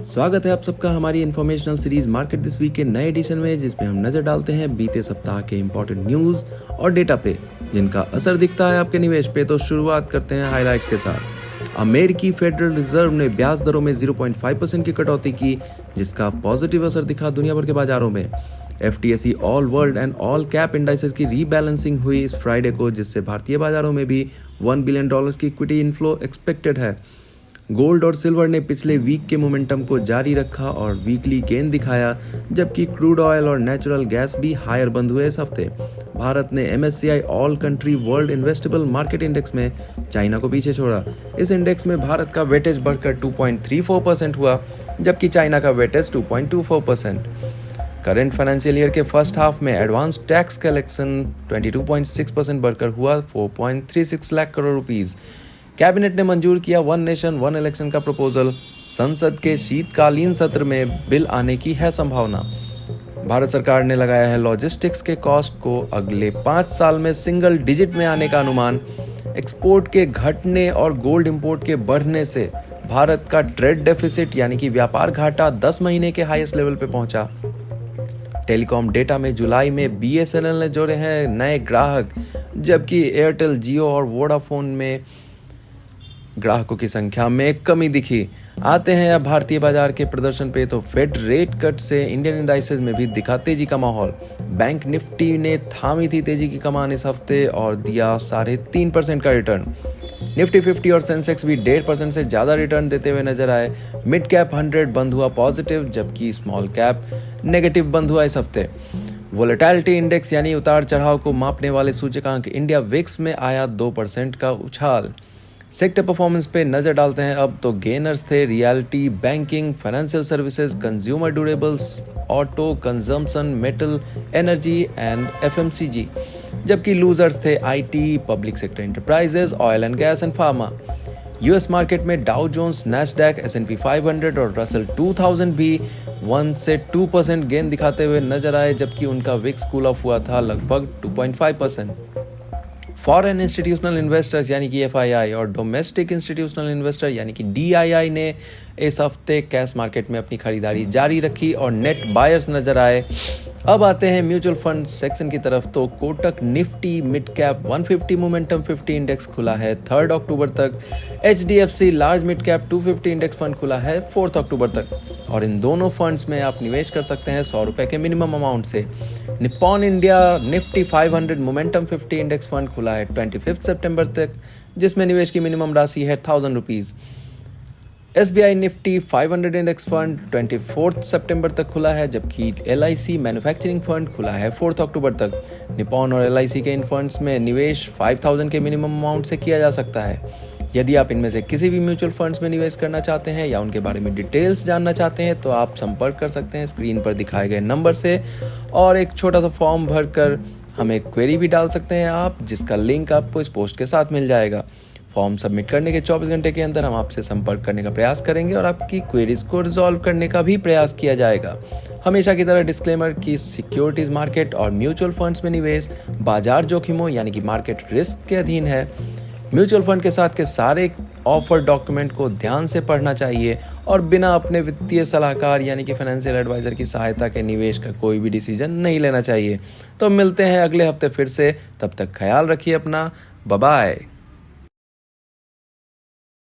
स्वागत है आप सबका हमारी informational series market this week के नए एडिशन में, जिसमें हम नजर डालते हैं बीते सप्ताह के इंपॉर्टेंट न्यूज और डेटा पे जिनका असर दिखता है आपके निवेश पे। तो शुरुआत करते हैं हाइलाइट्स के साथ। अमेरिकी फेडरल रिजर्व ने ब्याज दरों में 0.5% की कटौती की, जिसका पॉजिटिव असर दिखा दुनिया भर के बाजारों में। FTSE all world and all cap indices की रीबैलेंसिंग हुई इस फ्राइडे को, जिससे भारतीय बाजारों में भी $1 बिलियन की इक्विटी इनफ्लो एक्सपेक्टेड है। गोल्ड और सिल्वर ने पिछले वीक के मोमेंटम को जारी रखा और वीकली गेन दिखाया, जबकि क्रूड ऑयल और नेचुरल गैस भी हायर बंद हुए इस हफ्ते। भारत ने MSCI all country world investable market index में चाइना को पीछे छोड़ा। इस इंडेक्स में भारत का वेटेज बढ़कर 2.34% हुआ, जबकि चाइना का वेटेज 2.24%। करंट फाइनेंशियल ईयर के फर्स्ट हाफ में एडवांस टैक्स कलेक्शन 22.6% बढ़कर हुआ 4.36 लाख करोड़ रुपीस। कैबिनेट ने मंजूर किया वन नेशन वन इलेक्शन का प्रपोजल। संसद के शीतकालीन सत्र में बिल आने की है संभावना। भारत सरकार ने लगाया है लॉजिस्टिक्स के कॉस्ट को अगले 5 साल में सिंगल डिजिट में आने का अनुमान। एक्सपोर्ट के घटने और गोल्ड इंपोर्ट के बढ़ने से भारत का ट्रेड डेफिसिट यानी कि व्यापार घाटा 10 महीने के हाईएस्ट लेवल पे पहुंचा। टेलीकॉम डेटा में जुलाई में BSNL ने जोड़े हैं नए ग्राहक, जबकि एयरटेल, जियो और वोडाफोन में ग्राहकों की संख्या में कमी दिखी। आते हैं अब भारतीय बाजार के प्रदर्शन पे। तो फेड रेट कट से इंडियन इंडाइसेस में भी दिखा तेजी का माहौल। बैंक निफ्टी ने थामी थी तेजी की कमान इस हफ्ते और दिया 3.5% का रिटर्न। निफ्टी 50 और सेंसेक्स भी 1.5% से ज्यादा रिटर्न देते हुए नजर आए। मिड कैप 100 बंद हुआ पॉजिटिव, जबकि स्मॉल कैप नेगेटिव बंद हुआ इस हफ्ते। वोलेटिलिटी इंडेक्स यानी उतार चढ़ाव को मापने वाले सूचकांक इंडिया विक्स में आया 2% का उछाल। सेक्टर परफॉर्मेंस पे नजर डालते हैं अब। तो गेनर्स थे reality, banking, financial services, consumer durables, auto, consumption, metal, energy and FMCG, जबकि लूजर्स थे IT, public sector enterprises, oil and gas and pharma. US market में डाउ जोन्स, नैस्डैक, S&P 500 और रसल 2000 भी 1 से 2% गेन दिखाते हुए नजर आए, जबकि उनका विक्स कूल ऑफ हुआ था लगभग 2.5%। फॉरेन इंस्टीट्यूशनल इन्वेस्टर्स यानी कि FII और डोमेस्टिक इंस्टीट्यूशनल इन्वेस्टर यानी कि DII ने इस हफ्ते कैश मार्केट में अपनी खरीदारी जारी रखी और नेट बायर्स नजर आए। अब आते हैं म्यूचुअल फंड सेक्शन की तरफ। तो Kotak Nifty mid cap 150 momentum 50 index खुला है 3 अक्टूबर तक। HDFC large mid cap 250 index fund खुला है 4 अक्टूबर तक, और इन दोनों फंड्स में आप निवेश कर सकते हैं 100 रुपए के मिनिमम अमाउंट से। Nippon India Nifty 500 momentum 50 index fund खुला है 25 सितंबर तक, जिसमें निवेश की मिनिमम राशि है 1000 rupees. SBI Nifty 500 index fund 24 सितंबर तक खुला है, जबकि LIC मैन्युफैक्चरिंग फंड खुला है 4 अक्टूबर तक। निप्पॉन और LIC के इन फंड्स में निवेश 5000 के मिनिमम अमाउंट से किया जा सकता है। यदि आप इनमें से किसी भी म्यूचुअल फंड्स में निवेश करना चाहते हैं या उनके बारे में डिटेल्स जानना चाहते हैं, तो आप संपर्क कर सकते हैं स्क्रीन पर दिखाए गए नंबर से, और एक छोटा सा फॉर्म भरकर हमें क्वेरी भी डाल सकते हैं आप, जिसका लिंक आपको इस पोस्ट के साथ मिल जाएगा। फॉर्म सबमिट करने के 24 घंटे के अंदर हम आपसे संपर्क करने का प्रयास करेंगे और आपकी क्वेरीज को रिजॉल्व करने का भी प्रयास किया जाएगा। हमेशा की तरह डिस्क्लेमर कि सिक्योरिटीज मार्केट और म्यूचुअल फंड्स में निवेश बाजार जोखिमों यानी कि मार्केट रिस्क के अधीन है। म्यूचुअल फंड के साथ के सारे ऑफर डॉक्यूमेंट को ध्यान से पढ़ना चाहिए और बिना अपने वित्तीय सलाहकार यानी कि फाइनेंशियल एडवाइजर की सहायता के निवेश का कोई भी डिसीजन नहीं लेना चाहिए। तो मिलते हैं अगले हफ्ते फिर से, तब तक ख्याल रखिए अपना। Bye bye.